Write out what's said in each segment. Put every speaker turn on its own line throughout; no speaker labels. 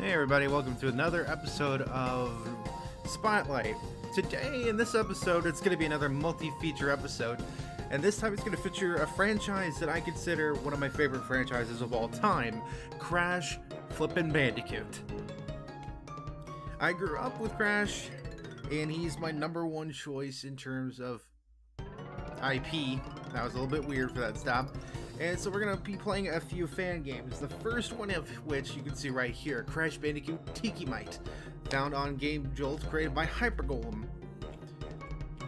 Hey everybody, welcome to another episode of Spotlight. Today, in this episode, it's going to be another multi-feature episode, and this time it's going to feature a franchise that I consider one of my favorite franchises of all time, Crash Flippin' Bandicoot. I grew up with Crash, and he's my number one choice in terms of IP. That was a little bit weird for that stop. And so we're going to be playing a few fan games, the first one of which you can see right here, Crash Bandicoot Tiki, found on Game Jolt, created by Hypergolem.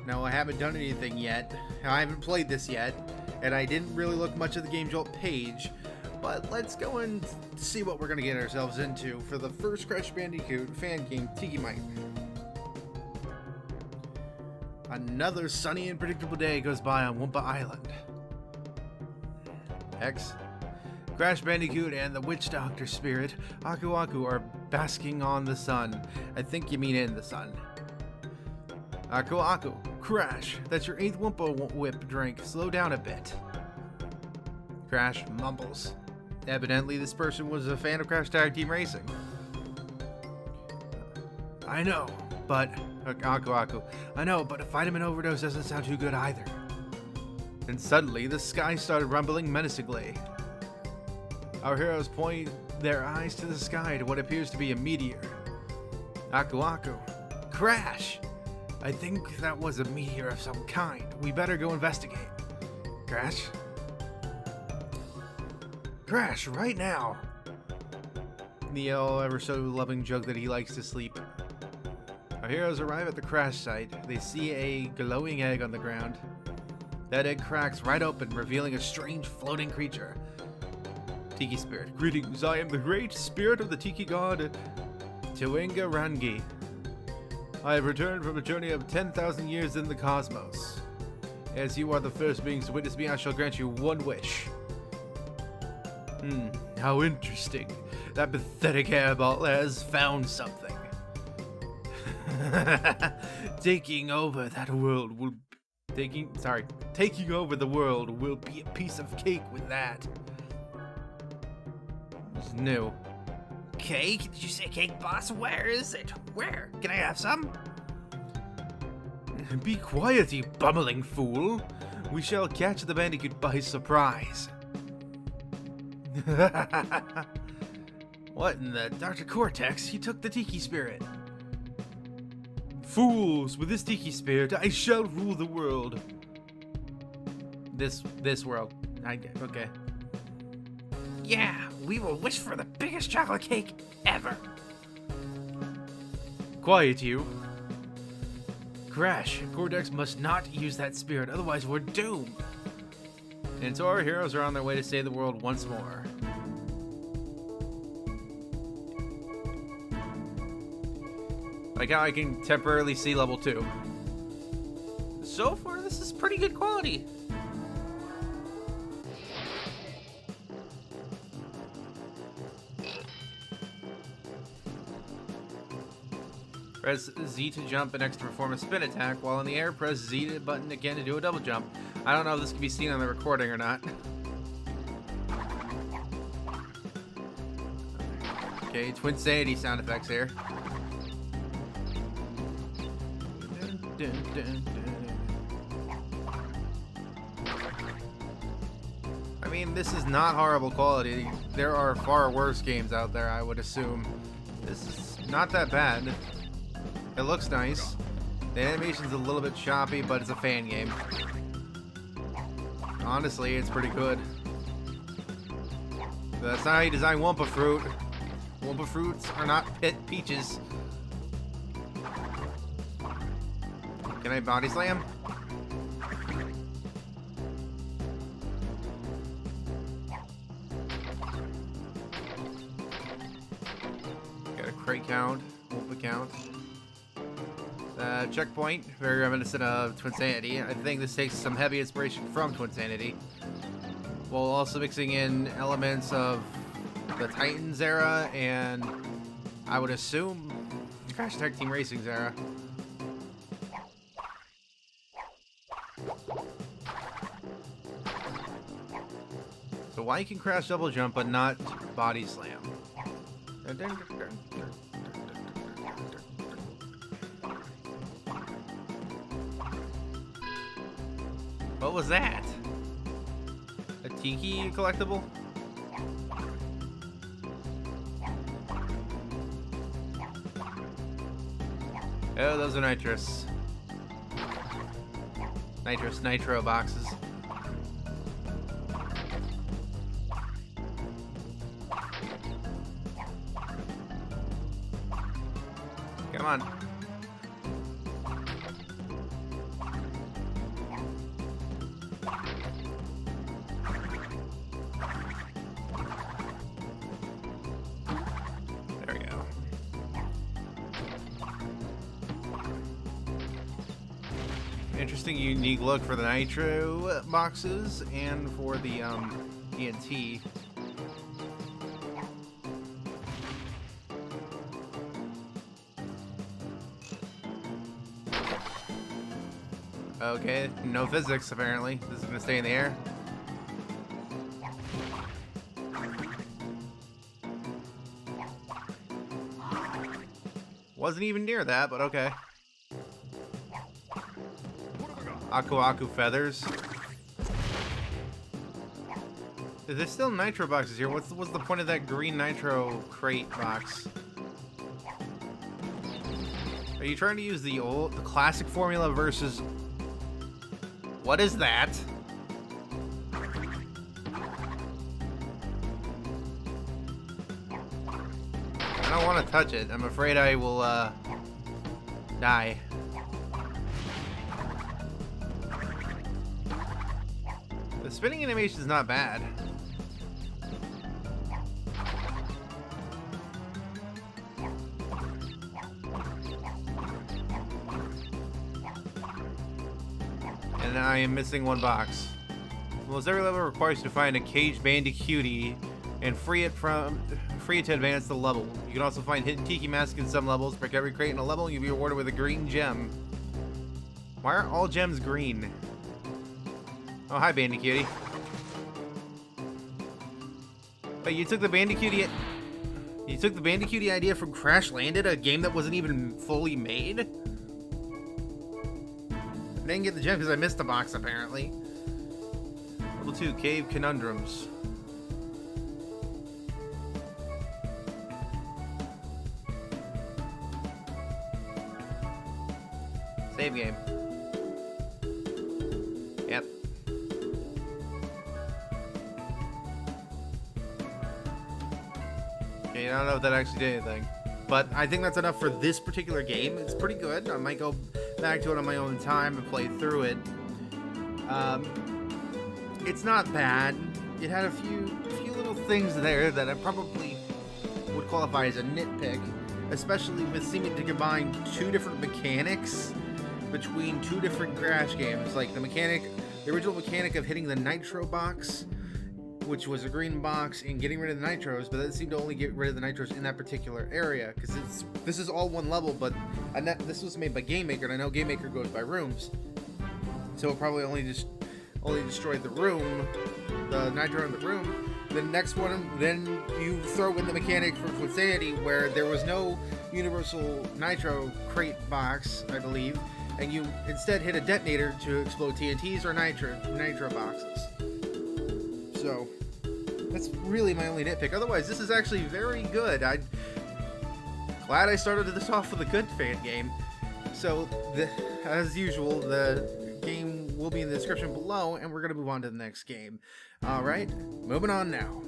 Now, I haven't done anything yet, I haven't played this yet, and I didn't really look much at the Game Jolt page, but let's go and see what we're going to get ourselves into for the first Crash Bandicoot fan game, Tiki. Another sunny and predictable day goes by on Wumpa Island. X. Crash Bandicoot and the Witch Doctor spirit, Aku Aku, are basking on the sun. I think you mean in the sun. Aku Aku, Crash, that's your 8th Wumpa Whip drink. Slow down a bit. Crash mumbles. Evidently, this person was a fan of Crash Tag Team Racing. I know, but... Aku Aku, I know, but a vitamin overdose doesn't sound too good either. And suddenly, the sky started rumbling menacingly. Our heroes point their eyes to the sky to what appears to be a meteor. Aku Aku, Crash! I think that was a meteor of some kind. We better go investigate. Crash? Crash, right now! Neo ever so loving joke that he likes to sleep. Our heroes arrive at the crash site. They see a glowing egg on the ground. That egg cracks right open, revealing a strange floating creature. Tiki Spirit. Greetings, I am the great spirit of the Tiki god, Tuenga Rangi. I have returned from a journey of 10,000 years in the cosmos. As you are the first beings to witness me, I shall grant you one wish. How interesting. That pathetic hairball has found something. Taking over the world will be a piece of cake with that. It's new. Cake? Did you say cake, boss? Where is it? Where? Can I have some? Be quiet, you bumbling fool. We shall catch the Bandicoot by surprise. What in the Dr. Cortex? He took the Tiki Spirit. Fools! With this Tiki Spirit, I shall rule the world. This world. Okay. Yeah, we will wish for the biggest chocolate cake ever. Quiet, you. Crash, Cortex must not use that spirit, otherwise we're doomed. And so our heroes are on their way to save the world once more. Like how I can temporarily see level 2. So far, this is pretty good quality. Press Z to jump and X to perform a spin attack. While in the air, press Z button again to do a double jump. I don't know if this can be seen on the recording or not. Okay, Twin Sanity sound effects here. I mean, this is not horrible quality. There are far worse games out there, I would assume. This is not that bad. It looks nice. The animation's a little bit choppy, but it's a fan game. Honestly, it's pretty good. But that's not how you design Wumpa Fruit. Wumpa Fruits are not peaches. Can I body slam? Got a crate count, Wumpa count. Checkpoint, very reminiscent of Twin Sanity. I think this takes some heavy inspiration from Twin Sanity, while also mixing in elements of the Titans era and I would assume Crash Tag Team Racing's era. So why can Crash double jump but not body slam? What was that? A Tiki collectible? Oh, those are nitrous. Nitro boxes. Come on. There we go. Interesting, unique look for the Nitro boxes and for the TNT. Okay, no physics apparently. This is gonna stay in the air. Wasn't even near that, but okay. Aku feathers. There's still nitro boxes here. What's the point of that green nitro crate box? Are you trying to use the classic formula versus... What is that? I don't want to touch it. I'm afraid I will die. The spinning animation is not bad. And I am missing one box. Almost every level requires you to find a caged Bandicootie and free it to advance the level. You can also find hidden Tiki masks in some levels. Break every crate in a level and you'll be rewarded with a green gem. Why aren't all gems green? Oh, hi, Bandicootie. Wait, you took the Bandicootie idea from Crash Landed, a game that wasn't even fully made? I didn't get the gem because I missed the box, apparently. Level 2, Cave Conundrums. Save game. Yep. Okay, I don't know if that actually did anything. But I think that's enough for this particular game. It's pretty good. I might go back to it on my own time and play through it. It's not bad. It had a few little things there that I probably would qualify as a nitpick, especially with seeming to combine two different mechanics between two different Crash games. Like the original mechanic of hitting the nitro box, which was a green box, and getting rid of the nitros, but that seemed to only get rid of the nitros in that particular area, because this is all one level, but this was made by Game Maker, and I know Game Maker goes by rooms, so it probably only destroyed the room, the nitro in the room. The next one, then you throw in the mechanic for Insanity, where there was no universal nitro crate box, I believe, and you instead hit a detonator to explode TNTs or nitro boxes. So that's really my only nitpick. Otherwise, this is actually very good. I'm glad I started this off with a good fan game. So, as usual, the game will be in the description below, and we're going to move on to the next game. Alright, moving on now.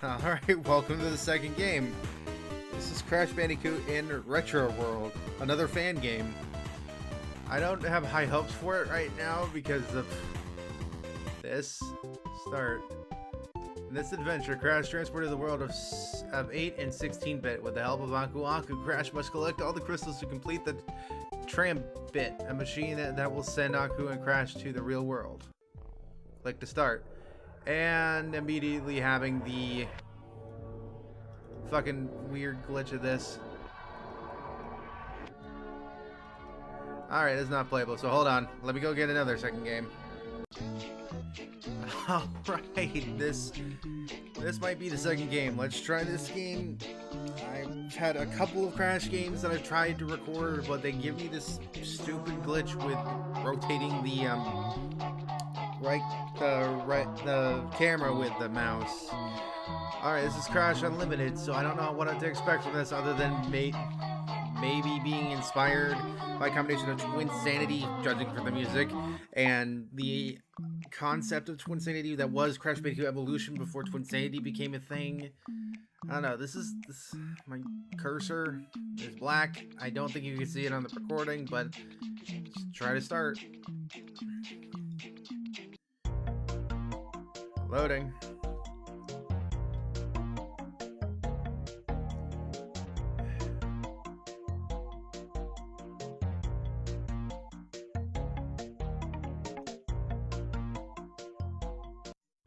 Alright, welcome to the second game. This is Crash Bandicoot in Retro World, another fan game. I don't have high hopes for it right now because of this start. In this adventure, Crash transported the world of 8 and 16-bit. With the help of Aku, Crash must collect all the crystals to complete the Trambit, a machine that will send Aku and Crash to the real world. Click to start. And immediately having the fucking weird glitch of this. Alright, it's not playable, so hold on. Let me go get another second game. Alright, this this might be the second game. Let's try this game. I've had a couple of Crash games that I've tried to record, but they give me this stupid glitch with rotating the the camera with the mouse. Alright, this is Crash Unlimited, so I don't know what to expect from this other than maybe being inspired by a combination of Twinsanity, judging from the music, and the concept of Twinsanity that was Crash Bandicoot Evolution before Twinsanity became a thing. I don't know, this my cursor is black. I don't think you can see it on the recording, but let's try to start. Loading.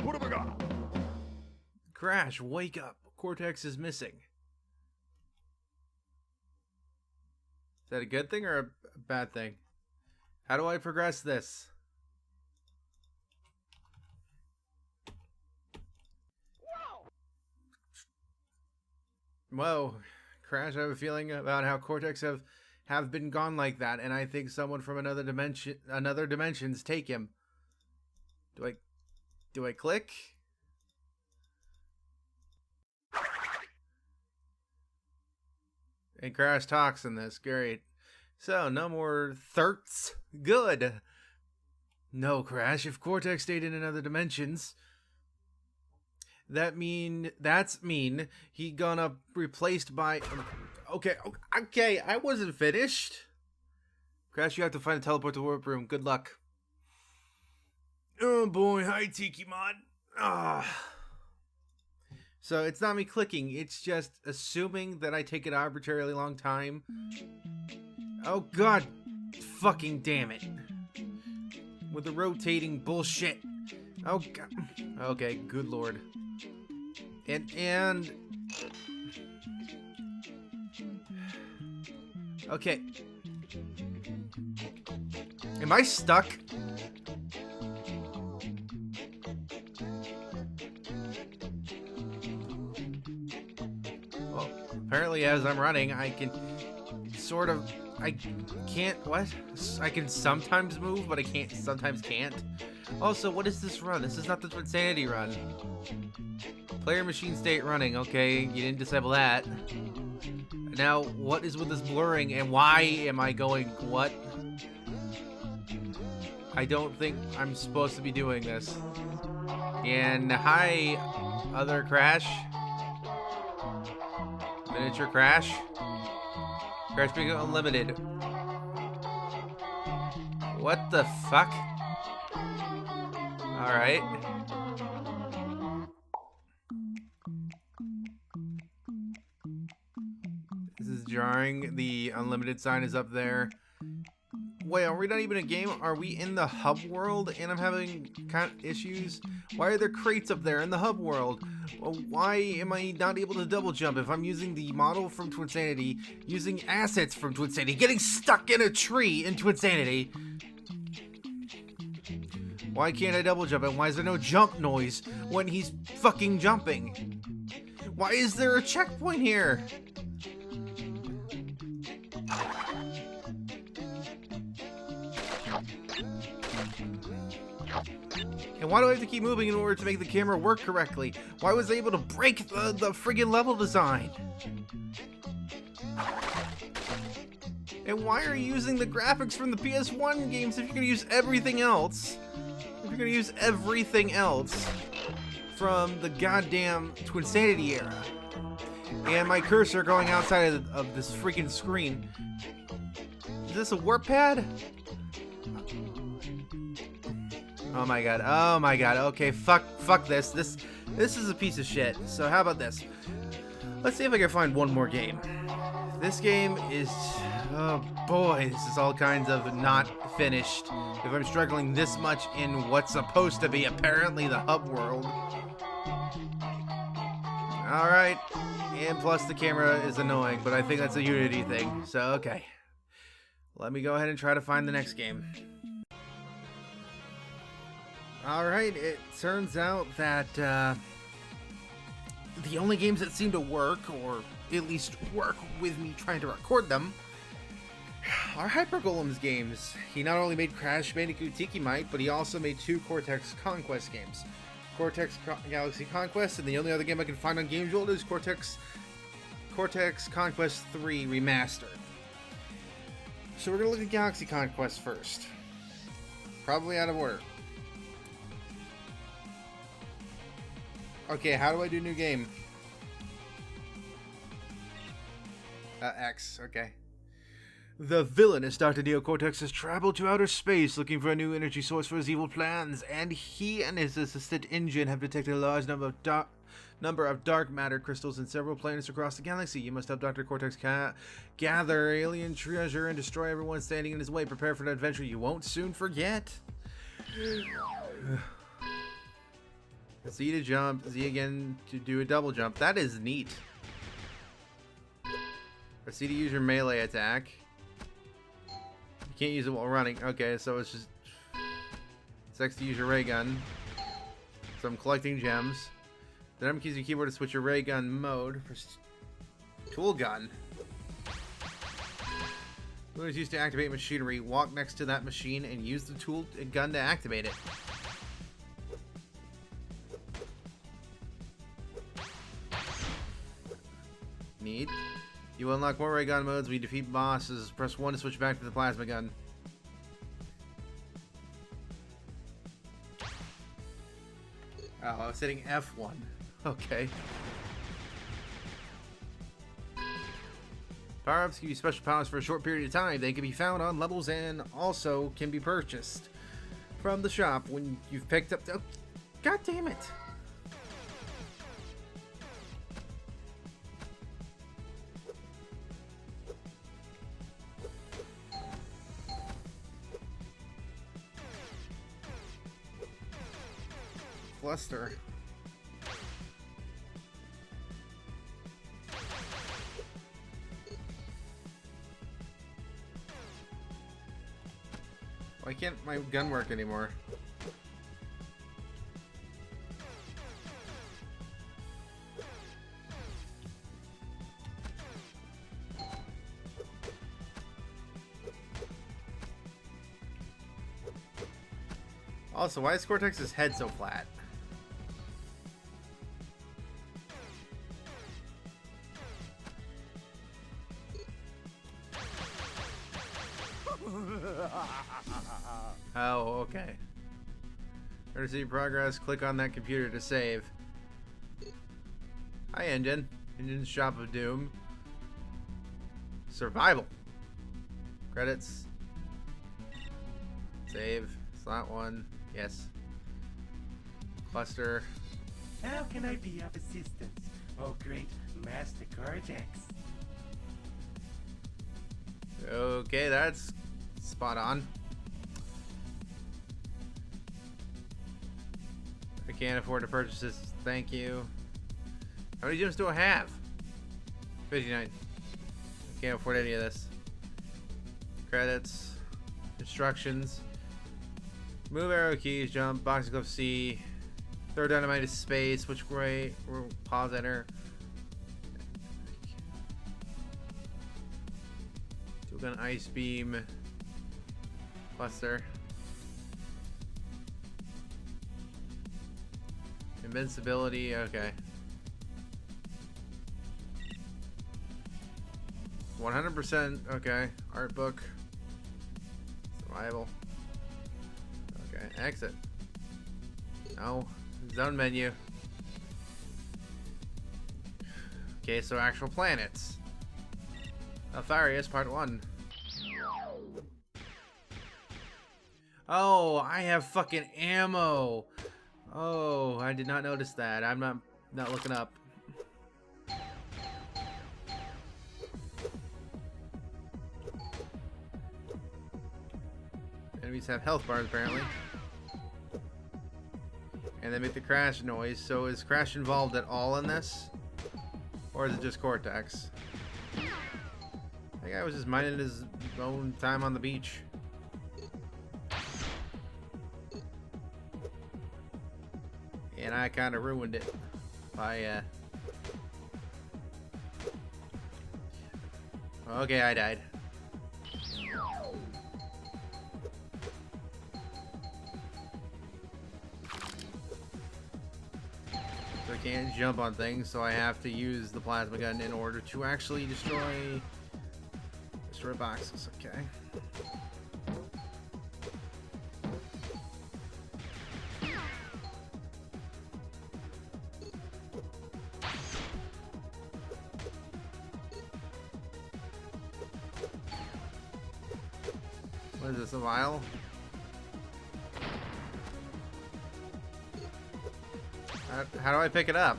What have I got?
Crash, wake up. Cortex is missing. Is that a good thing or a bad thing? How do I progress this? Whoa. Crash, I have a feeling about how Cortex have been gone like that, and I think someone from another dimensions take him. Do I click? And Crash talks in this. Great. So, no more thirts. Good. No, Crash. If Cortex stayed in another dimensions, that's mean he gonna replaced by... Okay, I wasn't finished. Crash, you have to find a teleport to the warp room. Good luck. Oh boy, hi Tiki mod. So it's not me clicking, it's just assuming that I take an arbitrarily long time. Oh god, fucking damn it. With the rotating bullshit. Oh god. Okay, good lord. And okay. Am I stuck? Well, apparently as I'm running, I can sort of... I can sometimes move, but I sometimes can't. Also, what is this run? This is not the Twinsanity run. Player machine state running. Okay, you didn't disable that. Now, what is with this blurring, and why am I going... What? I don't think I'm supposed to be doing this. And hi, other Crash. Miniature Crash. Crash Bandicoot Unlimited. What the fuck? Alright. This is jarring. The unlimited sign is up there. Wait, are we not even a game? Are we in the hub world and I'm having kind of issues? Why are there crates up there in the hub world? Why am I not able to double jump if I'm using the model from Twinsanity, using assets from Twinsanity, getting stuck in a tree in Twinsanity? Why can't I double jump and why is there no jump noise when he's fucking jumping? Why is there a checkpoint here? And why do I have to keep moving in order to make the camera work correctly? Why was I able to break the friggin' level design? And why are you using the graphics from the PS1 games if you're gonna use everything else? If you're gonna use everything else from the goddamn Twinsanity era. And my cursor going outside of this freaking screen. Is this a warp pad? Oh my god, okay, fuck this. This is a piece of shit. So how about this? Let's see if I can find one more game. This game is, oh boy, this is all kinds of not finished. If I'm struggling this much in what's supposed to be apparently the hub world. Alright, and plus the camera is annoying, but I think that's a Unity thing, so okay. Let me go ahead and try to find the next game. Alright, it turns out that the only games that seem to work, or at least work with me trying to record them, are Hyper Golems games. He not only made Crash Bandicoot Tiki, but he also made 2 Cortex Conquest games. Cortex Galaxy Conquest, and the only other game I can find on Game Jolt is Cortex Conquest 3 Remastered. So we're going to look at Galaxy Conquest first. Probably out of order. Okay, how do I do new game? X, okay. The villainous Dr. Neo Cortex has traveled to outer space looking for a new energy source for his evil plans, and he and his assistant InGen have detected a large number of dark matter crystals in several planets across the galaxy. You must help Dr. Cortex gather alien treasure and destroy everyone standing in his way. Prepare for an adventure you won't soon forget. Z to jump, Z again to do a double jump. That is neat. Or C to use your melee attack. You can't use it while running. Okay, so it's just... It's X to use your ray gun. So I'm collecting gems. Then I'm using your keyboard to switch your ray gun mode. Tool gun. Tool is used to activate machinery. Walk next to that machine and use the tool and gun to activate it. Neat. You will unlock more ray gun modes when you defeat bosses. Press 1 to switch back to the plasma gun. Oh, I was hitting F1. Okay. Power-ups give you special powers for a short period of time. They can be found on levels and also can be purchased from the shop when you've picked up... Oh, God damn it! Cluster. Why can't my gun work anymore? Also, why is Cortex's head so flat? Oh, okay. To see progress, click on that computer to save. Hi, Engine. Engine's Shop of Doom. Survival. Credits. Save. Slot 1. Yes. Cluster.
How can I be of assistance, oh great Master Cortex?
Okay, that's spot on. I can't afford to purchase this. Thank you. How many gems do I have? 59. I can't afford any of this. Credits. Instructions. Move arrow keys, jump, boxing glove C. Throw dynamite to space, switch right, pause, enter. Tool gun, ice beam. Cluster. Invincibility, okay. 100%, okay. Art book. Survival. Okay, exit. No. Zone menu. Okay, so actual planets. Alpharius, part 1. Oh, I have fucking ammo. Oh, I did not notice that. I'm not looking up. Enemies have health bars apparently. And they make the crash noise. So is Crash involved at all in this? Or is it just Cortex? That guy was just minding his own time on the beach. And I kind of ruined it by Okay, I died. So I can't jump on things, so I have to use the plasma gun in order to actually destroy boxes. Okay. What is this, a vial? How do I pick it up?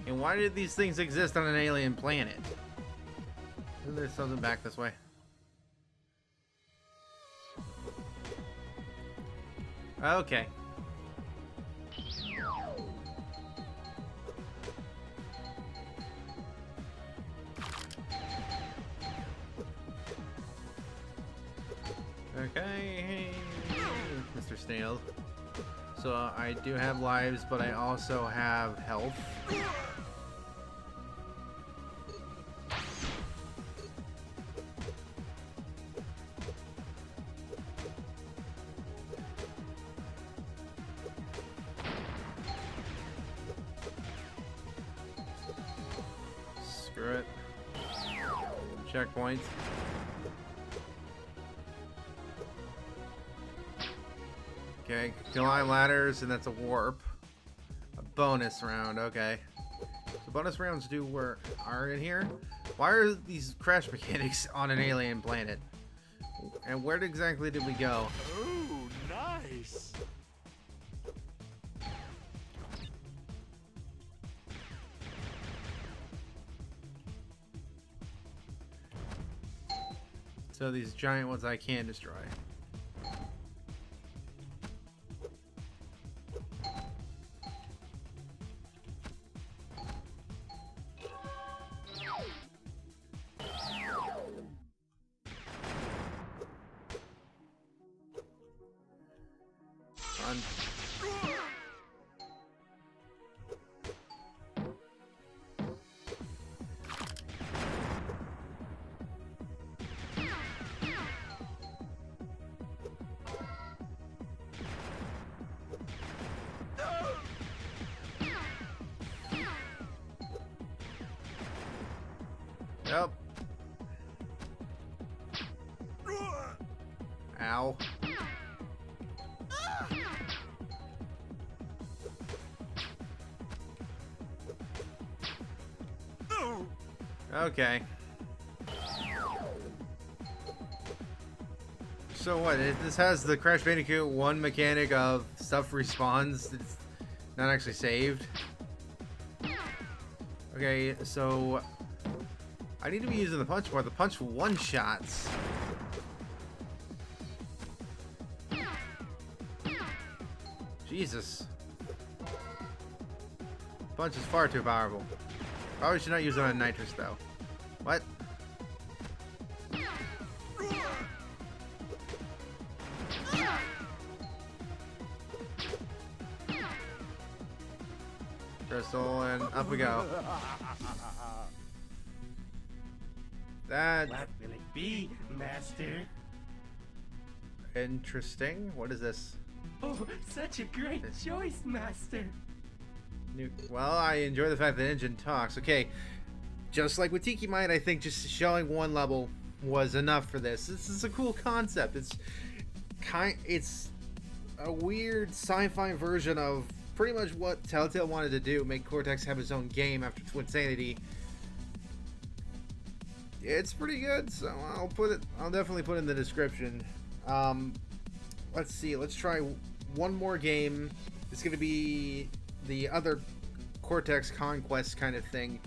And why did these things exist on an alien planet? Isn't there something back this way? Okay. Okay, Mr. Snail. So I do have lives, but I also have health. Screw it. Checkpoints. Okay, climb ladders, and that's a warp. A bonus round, okay. So bonus rounds are in here. Why are these crash mechanics on an alien planet? And where exactly did we go?
Ooh, nice.
So these giant ones I can destroy. Run. Yep. Ow. Okay. So what? This has the Crash Bandicoot 1 mechanic of stuff respawns. It's not actually saved. Okay, so I need to be using the punch more. The punch one-shots. Jesus. Punch is far too powerful. Probably should not use it on nitrous though. What? Crystal, and up we go. That
What will it be, Master?
interesting. What is this?
Oh, such a great choice, Master.
Well, I enjoy the fact that engine talks. Okay, just like with Tiki Might, I think just showing one level was enough for this. This is a cool concept. It's a weird sci-fi version of pretty much what Telltale wanted to do, make Cortex have his own game after Twinsanity. It's pretty good, so I'll definitely put it in the description. Let's see, let's try one more game. It's gonna be the other Cortex Conquest kind of thing.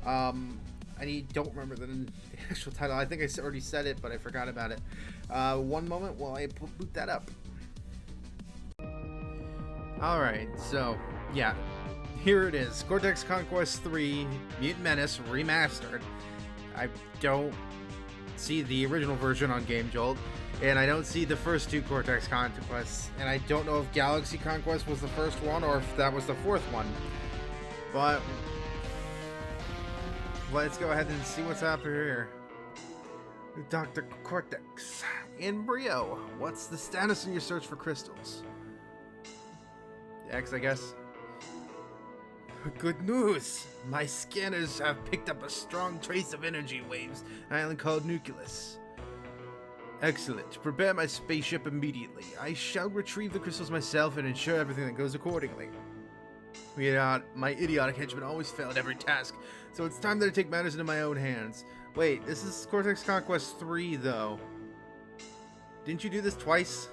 I don't remember the actual title. I think I already said it, but I forgot about it. One moment while I boot that up. Alright, so, yeah. Here it is. Cortex Conquest 3 Mutant Menace Remastered. I don't see the original version on Game Jolt, and I don't see the first two Cortex Conquests, and I don't know if Galaxy Conquest was the first one or if that was the fourth one. But let's go ahead and see what's happening here. Dr. Cortex. Embryo, what's the status in your search for crystals? X, I guess. Good news! My scanners have picked up a strong trace of energy waves, an island called Nucleus. Excellent. Prepare my spaceship immediately. I shall retrieve the crystals myself and ensure everything that goes accordingly. My idiotic henchman always failed every task, so it's time that I take matters into my own hands. Wait, this is Cortex Conquest 3, though. Didn't you do this twice?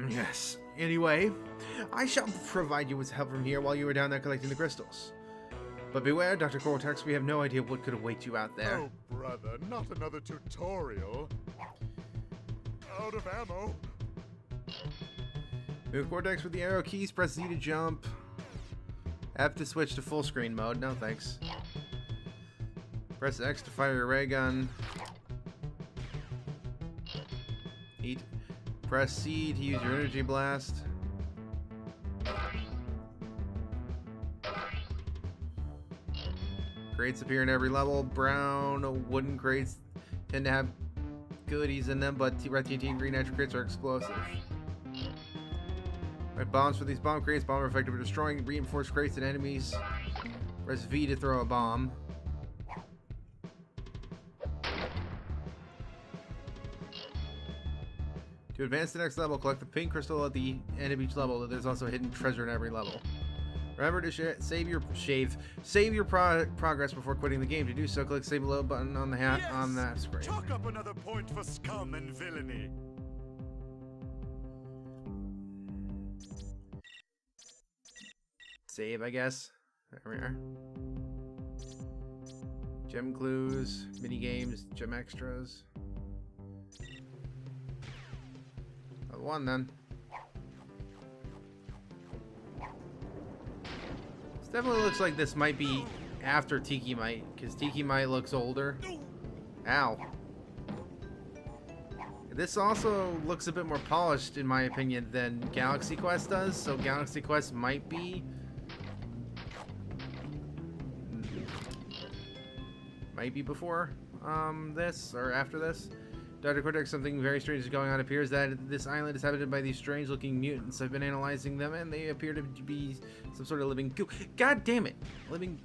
Yes. Anyway, I shall provide you with help from here while you are down there collecting the crystals. But beware, Dr. Cortex, we have no idea what could await you out there.
Oh, brother, not another tutorial. Out of ammo.
Move Cortex with the arrow keys, press Z to jump. F to switch to full screen mode, no thanks. Press X to fire your ray gun. Eat. Press C to use your energy blast. Crates appear in every level. Brown wooden crates tend to have goodies in them, but red TNT and green nitro crates are explosive. Right, bombs for these bomb crates. Bomb are effective at destroying reinforced crates and enemies. Press V to throw a bomb. To advance to the next level, collect the pink crystal at the end of each level. There's also hidden treasure in every level. Remember to save your progress before quitting the game. To do so, click Save Below button on the hat on that screen.
Chalk up another point for scum and villainy.
Save, I guess. There we are. Gem clues, mini games, gem extras. One then. This definitely looks like this might be after Tiki Might, because Tiki Might looks older. Ow. This also looks a bit more polished, in my opinion, than Galaxy Quest does, so Galaxy Quest might be before this or after this. Dr. Cortex, something very strange is going on. It appears that this island is habited by these strange-looking mutants. I've been analyzing them, and they appear to be some sort of living goo. God damn it! Living...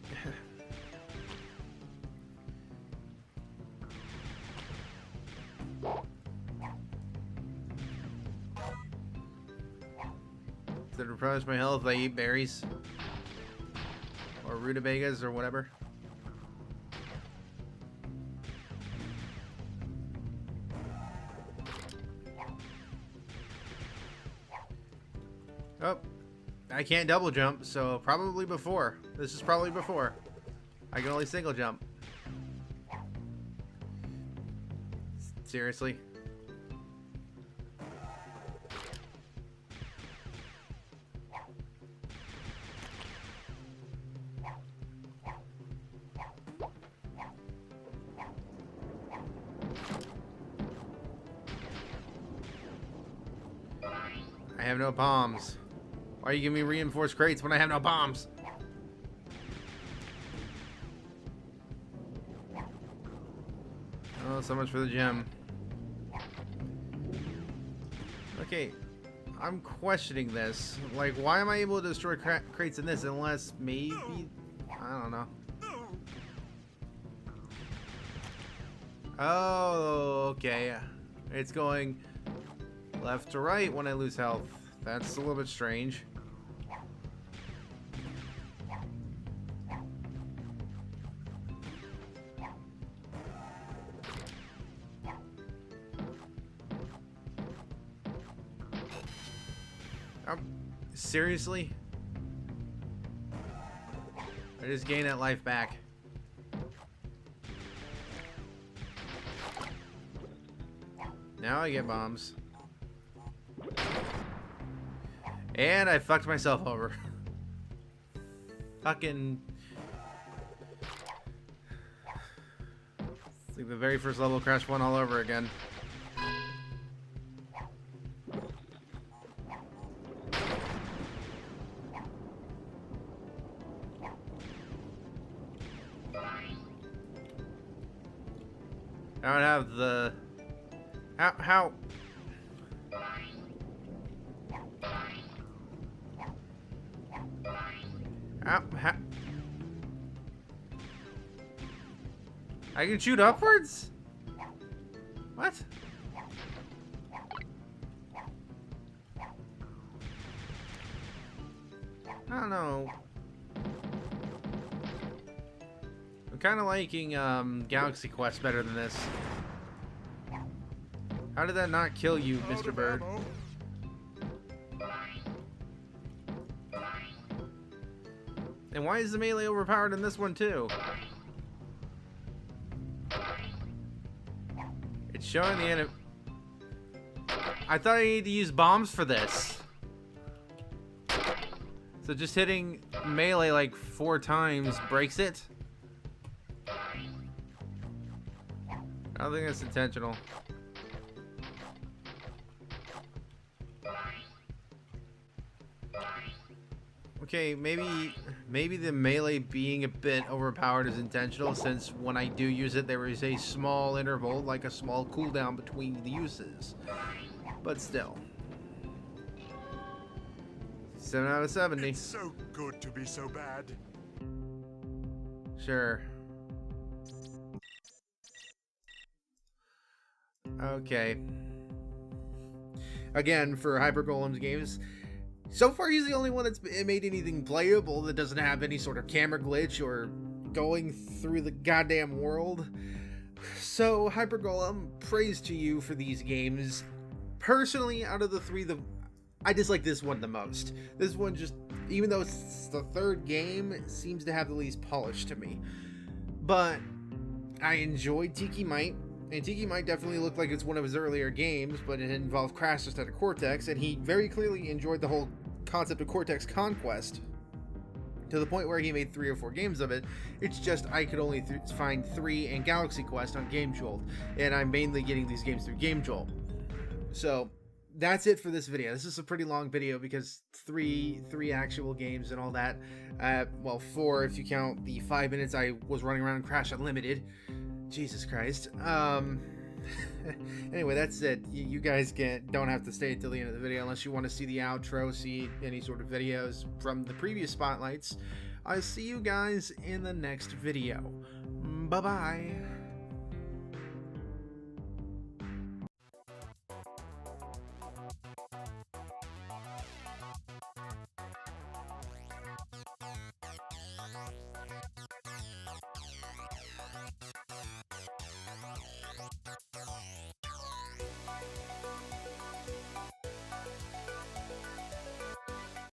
Does it replenish my health if I eat berries? Or rutabagas, or whatever? Oh, I can't double jump, so probably before. This is probably before. I can only single jump. Seriously? I have no bombs. Why are you giving me reinforced crates when I have no bombs? Oh, so much for the gem. Okay, I'm questioning this. Like, why am I able to destroy crates in this unless maybe... I don't know. Oh, okay. It's going left to right when I lose health. That's a little bit strange. Seriously? I just gained that life back. Now I get bombs. And I fucked myself over. Fucking... It's like the very first level of Crash 1 all over again. I don't have the... How? How? I can shoot upwards? What? I don't know. I'm kind of liking Galaxy Quest better than this. How did that not kill you, Mr. Bird? And why is the melee overpowered in this one too? It's showing the enemy. I thought I needed to use bombs for this. So just hitting melee like 4 times breaks it? I don't think that's intentional. Okay, maybe the melee being a bit overpowered is intentional, since when I do use it there is a small interval, like a small cooldown between the uses. But still. 7 out of 70.
It's so good to be so bad.
Sure. Okay. Again, for Hyper Golems games, so far he's the only one that's made anything playable that doesn't have any sort of camera glitch or going through the goddamn world. So, Hyper Golem, praise to you for these games. Personally, out of the 3, I dislike this one the most. This one just, even though it's the 3rd game, it seems to have the least polish to me. But I enjoyed Tiki Might. And Tiki Might definitely looked like it's one of his earlier games, but it involved Crash instead of Cortex, and he very clearly enjoyed the whole concept of Cortex Conquest, to the point where he made 3 or 4 games of it. It's just I could only find 3 and Galaxy Quest on Game Jolt, and I'm mainly getting these games through Game Jolt. So that's it for this video. This is a pretty long video because three actual games and all that. Well, 4 if you count the 5 minutes I was running around Crash Unlimited. Jesus Christ. Anyway, that's it. You guys don't have to stay until the end of the video unless you want to see the outro, see any sort of videos from the previous spotlights. I'll see you guys in the next video. Bye-bye.